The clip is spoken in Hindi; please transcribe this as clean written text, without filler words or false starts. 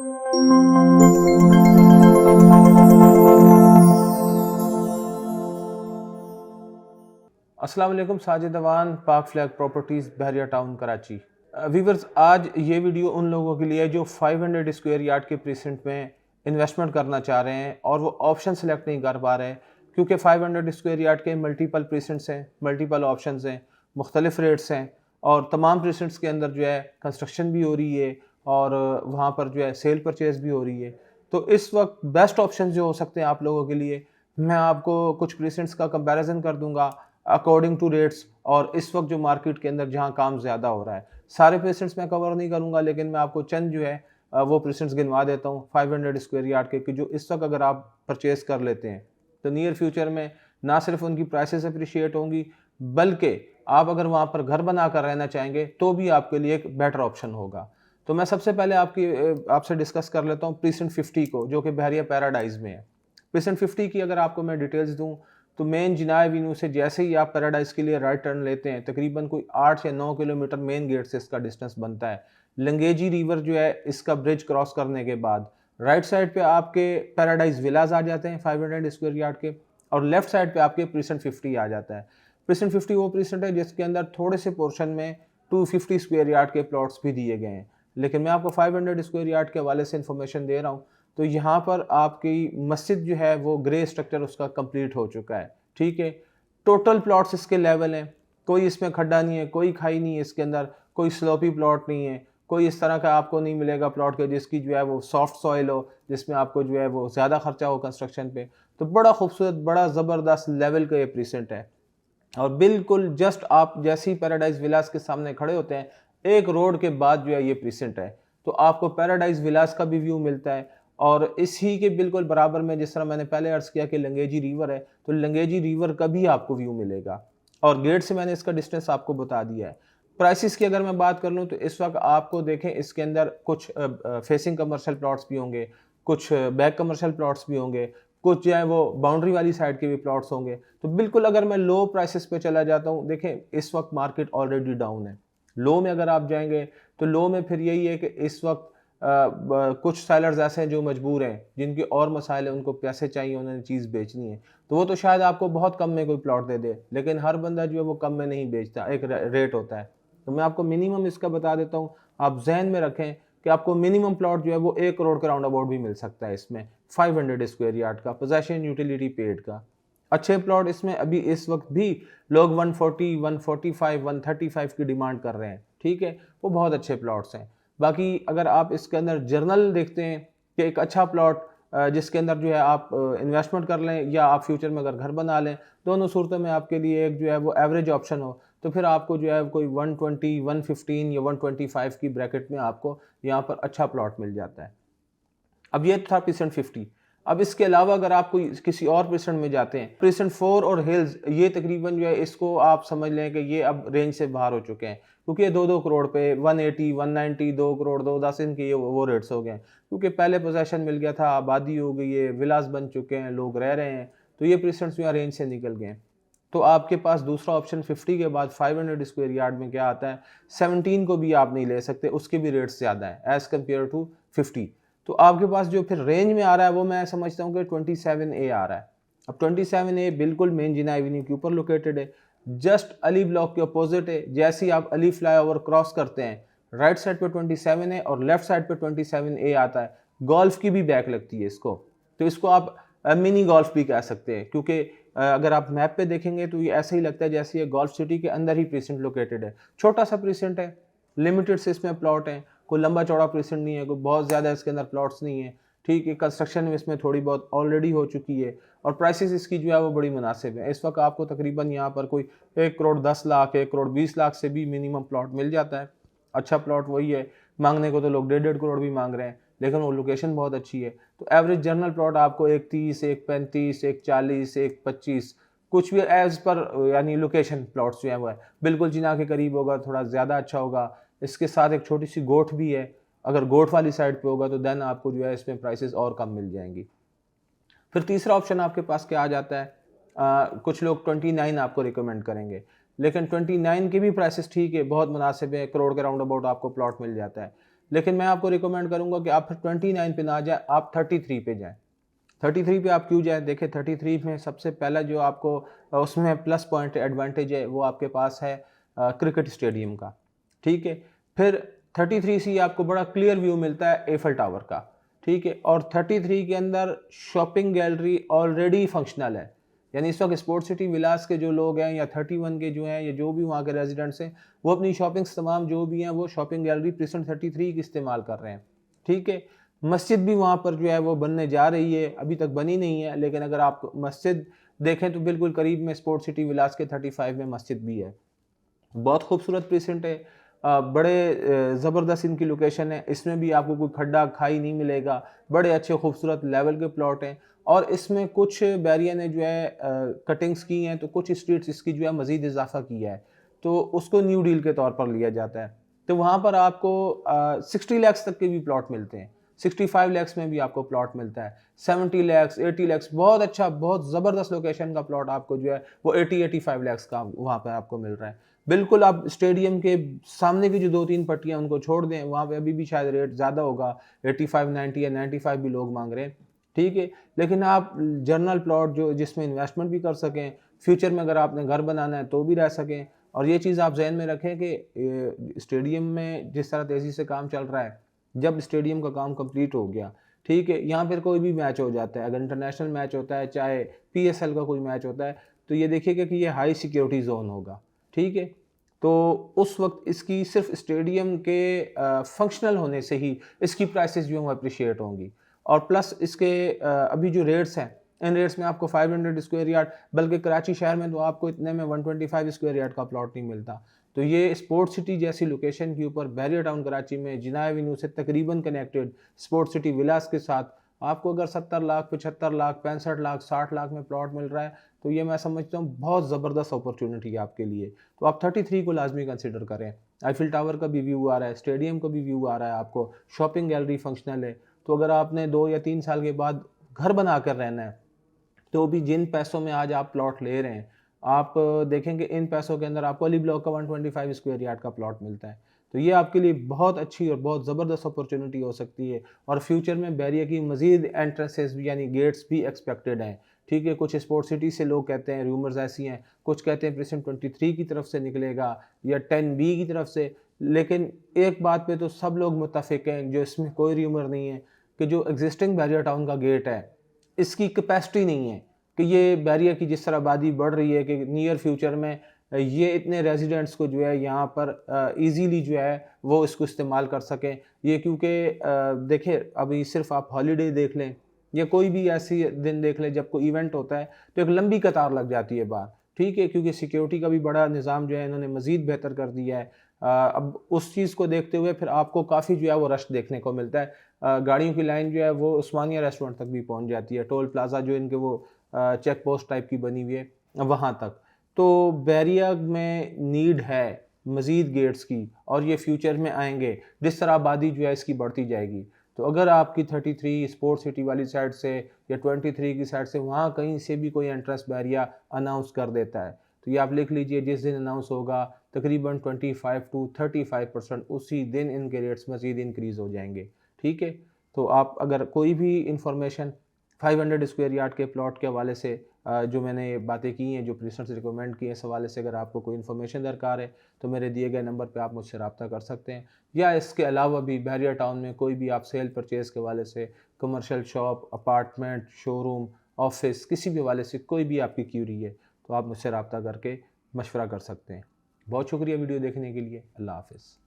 अस्सलाम वालेकुम, साजिद अवान, पाक फ्लैग प्रॉपर्टीज़, बहरिया टाउन, कराची। व्यूवर्स, आज ये वीडियो उन लोगों के लिए है जो 500 स्क्वायर यार्ड के प्रीसेंट में इन्वेस्टमेंट करना चाह रहे हैं और वो ऑप्शन सेलेक्ट नहीं कर पा रहे हैं, क्योंकि 500 स्क्वायर यार्ड के मल्टीपल प्रीसेंट्स हैं, मल्टीपल ऑप्शंस हैं, मुख्तलिफ रेट्स हैं और तमाम प्रीसेंट्स के अंदर जो है कंस्ट्रक्शन भी हो रही है और वहाँ पर जो है सेल परचेज भी हो रही है। तो इस वक्त बेस्ट ऑप्शन जो हो सकते हैं आप लोगों के लिए, मैं आपको कुछ प्रीसेंट्स का कंपैरिजन कर दूंगा अकॉर्डिंग टू रेट्स और इस वक्त जो मार्केट के अंदर जहां काम ज़्यादा हो रहा है। सारे प्रेसेंट्स मैं कवर नहीं करूंगा, लेकिन मैं आपको चंद जो है वो प्रेसेंट्स गिनवा देता हूं 500 स्क्वायर यार्ड के, कि जो इस वक्त अगर आप परचेज कर लेते हैं तो नियर फ्यूचर में ना सिर्फ उनकी प्राइसेस अप्रिशिएट होंगी, बल्कि आप अगर वहां पर घर बना कर रहना चाहेंगे तो भी आपके लिए एक बेटर ऑप्शन होगा। तो मैं सबसे पहले आपसे डिस्कस कर लेता हूँ प्रीसेंट 50 को, जो कि बहरिया पैराडाइज में है। प्रीसेंट 50 की अगर आपको मैं डिटेल्स दूं तो मेन जिनाया एवेन्यू से जैसे ही आप पैराडाइज के लिए राइट टर्न लेते हैं, तकरीबन कोई 8 या 9 किलोमीटर मेन गेट से इसका डिस्टेंस बनता है। लंगेजी रिवर जो है इसका ब्रिज क्रॉस करने के बाद राइट साइड पे आपके पैराडाइज विलाज आ जाते हैं 500 स्क्वायर यार्ड के, और लेफ्ट साइड पे आपके प्रीसेंट 50 आ जाता है। प्रीसेंट 50 वो प्रीसेंट है जिसके अंदर थोड़े से पोर्शन में 250 स्क्वायर यार्ड के प्लॉट्स भी दिए गए हैं, लेकिन मैं आपको 500 स्क्वायर यार्ड के हवाले से इन्फॉर्मेशन दे रहा हूँ। तो यहाँ पर आपकी मस्जिद जो है वो ग्रे स्ट्रक्चर उसका कंप्लीट हो चुका है, ठीक है। टोटल प्लॉट्स इसके लेवल हैं, कोई इसमें खड्डा नहीं है, कोई खाई नहीं है इसके अंदर, कोई स्लोपी प्लॉट नहीं है, कोई इस तरह का आपको नहीं मिलेगा प्लॉट के जिसकी जो है वो सॉफ्ट सॉइल हो, जिसमें आपको जो है वो ज़्यादा खर्चा हो कंस्ट्रक्शन पे। तो बड़ा खूबसूरत, बड़ा ज़बरदस्त लेवल का ये प्रीसेंट है और बिल्कुल जस्ट आप जैसे ही पैराडाइज विलास के सामने खड़े होते हैं, एक रोड के बाद जो है ये प्रीसेंट है, तो आपको पैराडाइज विलास का भी व्यू मिलता है और इसी के बिल्कुल बराबर में, जिस तरह मैंने पहले अर्ज किया कि लंगेजी रिवर है, तो लंगेजी रिवर का भी आपको व्यू मिलेगा और गेट से मैंने इसका डिस्टेंस आपको बता दिया है। प्राइसेस की अगर मैं बात कर लूँ तो इस वक्त आपको देखें इसके अंदर कुछ फेसिंग कमर्शियल प्लॉट्स भी होंगे, कुछ बैक कमर्शियल प्लॉट्स भी होंगे, कुछ जो है वो बाउंड्री वाली साइड के भी प्लॉट्स होंगे। तो बिल्कुल अगर मैं लो प्राइसेस पे चला जाता हूँ, देखें इस वक्त मार्केट ऑलरेडी डाउन है। लो में अगर आप जाएंगे तो लो में फिर यही है कि इस वक्त कुछ सेलर्स ऐसे हैं जो मजबूर हैं, जिनके और मसाइल हैं, उनको पैसे चाहिए, उन्होंने चीज़ बेचनी है, तो वो तो शायद आपको बहुत कम में कोई प्लॉट दे दे, लेकिन हर बंदा जो है वो कम में नहीं बेचता, एक रेट होता है। तो मैं आपको मिनिमम इसका बता देता हूँ, आप जहन में रखें कि आपको मिनिमम प्लॉट जो है वो 1 करोड़ के राउंड अबाउट भी मिल सकता है इसमें, 500 स्क्वायर यार्ड का, पोजेशन यूटिलिटी पेड का। अच्छे प्लॉट इसमें अभी इस वक्त भी लोग 140, 145, 135 की डिमांड कर रहे हैं, ठीक है, वो बहुत अच्छे प्लॉट्स हैं। बाकी अगर आप इसके अंदर जर्नल देखते हैं कि एक अच्छा प्लॉट जिसके अंदर जो है आप इन्वेस्टमेंट कर लें या आप फ्यूचर में अगर घर बना लें, दोनों सूरतों में आपके लिए एक जो है वो एवरेज ऑप्शन हो, तो फिर आपको जो है कोई 120, 115 या 125 की ब्रैकेट में आपको यहाँ पर अच्छा प्लॉट मिल जाता है। अब ये था प्रीसेंट 50। अब इसके अलावा अगर आप कोई किसी और प्रीसेंट में जाते हैं, प्रीसेंट 4 और हिल्स, ये तकरीबन जो है इसको आप समझ लें कि ये अब रेंज से बाहर हो चुके हैं, क्योंकि ये 2-2 करोड़ पे 180, 190, 2 करोड़, 2-10 इनके ये वो रेट्स हो गए हैं, क्योंकि पहले पोजेशन मिल गया था, आबादी हो गई है, विलास बन चुके हैं, लोग रह रहे हैं, तो ये प्रीसेंट्स जो है रेंज से निकल गए हैं। तो आपके पास दूसरा ऑप्शन 50 के बाद 500 स्क्वायर यार्ड में क्या आता है, 17 को भी आप नहीं ले सकते, उसके भी रेट्स ज़्यादा है एज़ कम्पेयर टू 50। तो आपके पास जो फिर रेंज में आ रहा है वो मैं समझता हूँ कि 27A आ रहा है। अब 27A बिल्कुल मेन जिना एवेन्यू के ऊपर लोकेटेड है, जस्ट अली ब्लॉक के अपोजिट है। जैसे ही आप अली फ्लाईओवर क्रॉस करते हैं, राइट साइड पे 27A और लेफ्ट साइड पे 27A आता है। गोल्फ की भी बैक लगती है इसको, तो इसको आप मिनी गोल्फ भी कह सकते हैं, क्योंकि अगर आप मैप पे देखेंगे तो ये ऐसा ही लगता है जैसे ये गोल्फ सिटी के अंदर ही प्रीसेंट लोकेटेड है। छोटा सा प्रीसेंट है, लिमिटेड से इसमें प्लॉट है, कोई लंबा चौड़ा प्रीसेंट नहीं है, कोई बहुत ज़्यादा इसके अंदर प्लॉट्स नहीं है, ठीक है। कंस्ट्रक्शन में इसमें थोड़ी बहुत ऑलरेडी हो चुकी है और प्राइसेस इसकी जो है वो बड़ी मुनासिब है। इस वक्त आपको तकरीबन यहाँ पर कोई 1 करोड़ 10 लाख, 1 करोड़ 20 लाख से भी मिनिमम प्लॉट मिल जाता है। अच्छा प्लॉट वही है, मांगने को तो लोग 1.5 करोड़ भी मांग रहे हैं, लेकिन वो लोकेशन बहुत अच्छी है। तो एवरेज जनरल प्लॉट आपको 1 30, 1 35, 1 40, 1 25, कुछ भी एज पर यानी लोकेशन प्लॉट्स जो है वो है, बिल्कुल जिना के करीब होगा, थोड़ा ज़्यादा अच्छा होगा। इसके साथ एक छोटी सी गोठ भी है, अगर गोठ वाली साइड पे होगा तो देन आपको जो है इसमें प्राइसेस और कम मिल जाएंगी। फिर तीसरा ऑप्शन आपके पास क्या आ जाता है, कुछ लोग 29 आपको रिकमेंड करेंगे, लेकिन 29 की भी प्राइसेस ठीक है, बहुत मुनासिब है, करोड़ के राउंड अबाउट आपको प्लॉट मिल जाता है। लेकिन मैं आपको रिकमेंड करूँगा कि आप फिर 29 पे ना जाए, आप 33 पे जाएँ। 33 पे आप क्यों जाएँ? देखिए 33 में सबसे पहला जो आपको उसमें प्लस पॉइंट एडवांटेज है वो आपके पास है क्रिकेट स्टेडियम का, ठीक है? फिर 33 से ही आपको बड़ा क्लियर व्यू मिलता है एफिल टावर का, ठीक है? और 33 के अंदर शॉपिंग गैलरी ऑलरेडी फंक्शनल है। यानी इस वक़्त स्पोर्ट्स सिटी विलास के जो लोग हैं या 31 के जो हैं या जो भी वहाँ के रेज़िडेंट्स हैं, वो अपनी शॉपिंग्स तमाम जो भी हैं वो शॉपिंग गैलरी प्रिज़्म 33 की इस्तेमाल कर रहे हैं, ठीक है? मस्जिद भी वहाँ पर जो है वो बनने जा रही है, अभी तक बनी नहीं है, लेकिन अगर आप मस्जिद देखें तो बिल्कुल करीब में स्पोर्ट्स सिटी विलास के 35 में मस्जिद भी है। बहुत खूबसूरत प्रेजेंट है, बड़े ज़बरदस्त इनकी लोकेशन है, इसमें भी आपको कोई खड्डा खाई नहीं मिलेगा, बड़े अच्छे खूबसूरत लेवल के प्लॉट हैं और इसमें कुछ बैरिया ने जो है कटिंग्स की हैं, तो कुछ स्ट्रीट्स इसकी जो है मज़ीद इजाफा किया है, तो उसको न्यू डील के तौर पर लिया जाता है। तो वहाँ पर आपको 60 लैक्स तक के भी प्लॉट मिलते हैं, 65 लैक्स में भी आपको प्लॉट मिलता है, 70 लैक्स, 80 लैक्स, बहुत अच्छा, बहुत ज़बरदस्त लोकेशन का प्लॉट आपको जो है वो 80-85 लैक्स का वहाँ पर आपको मिल रहा है। बिल्कुल आप स्टेडियम के सामने की जो 2-3 पट्टियाँ उनको छोड़ दें, वहाँ पे अभी भी शायद रेट ज़्यादा होगा, 85, 90 या 95 भी लोग माँग रहे हैं, ठीक है? लेकिन आप जनरल प्लॉट जो जिसमें इन्वेस्टमेंट भी कर सकें, फ्यूचर में अगर आपने घर बनाना है तो भी रह सकें और ये चीज़ आप ज़हन में रखें कि स्टेडियम में जिस तरह तेज़ी से काम चल रहा है, जब स्टेडियम का काम कंप्लीट हो गया, ठीक है? यहाँ फिर कोई भी मैच हो जाता है, अगर इंटरनेशनल मैच होता है, चाहे पीएसएल का कोई मैच होता है, तो ये देखिएगा कि ये हाई सिक्योरिटी ज़ोन होगा, ठीक है? तो उस वक़्त इसकी सिर्फ़ स्टेडियम के फंक्शनल होने से ही इसकी प्राइसेज़ जो हैं वो एप्रिशिएट होंगी और प्लस इसके अभी जो रेट्स हैं, इन रेट्स में आपको 500 स्क्वायर यार्ड, बल्कि कराची शहर में तो आपको इतने में 125 स्क्वायर यार्ड का प्लॉट नहीं मिलता। तो ये स्पोर्ट्स सिटी जैसी लोकेशन के ऊपर बैरिया टाउन कराची में जिना एवेन्यू से तकरीबन कनेक्टेड स्पोर्ट्स सिटी विलास के साथ आपको अगर 70 लाख, 75 लाख, 65 लाख, 60 लाख में प्लॉट मिल रहा है, तो ये मैं समझता हूँ बहुत ज़बरदस्त अपॉर्चुनिटी है आपके लिए। तो आप 33 को लाज़मी कंसिडर करें। आईफिल टावर का भी व्यू आ रहा है, स्टेडियम का भी व्यू आ रहा है आपको, शॉपिंग गैलरी फंक्शनल है। तो अगर आपने 2 या 3 साल के बाद घर बनाकर रहना है, तो भी जिन पैसों में आज आप प्लॉट ले रहे हैं, आप देखेंगे इन पैसों के अंदर आपको अली ब्लॉक का 125 स्क्वायर यार्ड का प्लॉट मिलता है। तो ये आपके लिए बहुत अच्छी और बहुत ज़बरदस्त अपॉर्चुनिटी हो सकती है और फ्यूचर में बैरिया की मज़ीद एंट्रेंसेस भी यानी गेट्स भी एक्सपेक्टेड हैं, ठीक है? कुछ स्पोर्ट्स सिटी से लोग कहते हैं, रूमर्स ऐसी हैं, कुछ कहते हैं प्रिज़्म 23 की तरफ से निकलेगा या 10B की तरफ से, लेकिन एक बात पे तो सब लोग मुत्तफ़िक हैं, जो इसमें कोई रूमर नहीं है कि जो एग्जिस्टिंग बैरिया टाउन का गेट है, इसकी कैपेसिटी नहीं है कि ये बैरिया की जिस तरह आबादी बढ़ रही है कि नियर फ्यूचर में ये इतने रेजिडेंट्स को जो है यहाँ पर इजीली जो है वो इसको इस्तेमाल कर सकें। ये क्योंकि देखिए अभी सिर्फ आप हॉलीडे देख लें या कोई भी ऐसी दिन देख लें जब कोई इवेंट होता है तो एक लंबी कतार लग जाती है बाहर, ठीक है? क्योंकि सिक्योरिटी का भी बड़ा निज़ाम जो है इन्होंने मज़ीद बेहतर कर दिया है। अब उस चीज़ को देखते हुए फिर आपको काफ़ी जो है वो रश देखने को मिलता है। गाड़ियों की लाइन जो है वो उस्मानिया रेस्टोरेंट तक भी पहुँच जाती है, टोल प्लाज़ा जो इनके वो चेक पोस्ट टाइप की बनी हुई है वहाँ तक। तो बैरिया में नीड है मज़ीद गेट्स की और ये फ्यूचर में आएँगे, जिस तरह आबादी जो है इसकी बढ़ती जाएगी। तो अगर आपकी 33 स्पोर्ट्स सिटी वाली साइड से या 23 की साइड से वहाँ कहीं से भी कोई एंट्रेंस बैरिया अनाउंस कर देता है, तो ये आप लिख लीजिए जिस दिन अनाउंस होगा तकरीबन 25 टू 35% उसी दिन इनके रेट्स मज़ीद इंक्रीज़ हो जाएँगे, ठीक है? तो आप अगर कोई भी इंफॉर्मेशन 500 स्क्वायर यार्ड के प्लॉट के हवाले से जो मैंने ये बातें की हैं, जो प्रेसिडेंट से रिकमेंड की हैं, इस हवाले से अगर आपको कोई इन्फॉर्मेशन दरकार है तो मेरे दिए गए नंबर पे आप मुझसे रब्ता कर सकते हैं या इसके अलावा भी बैरिया टाउन में कोई भी आप सेल परचेज़ के हवाले से commercial shop, apartment, showroom, office किसी भी हवाले से कोई भी आपकी क्यूरी है तो आप मुझसे रब्ता करके मशवरा कर सकते हैं। बहुत शुक्रिया वीडियो देखने के लिए। अल्लाह हाफ़िज़।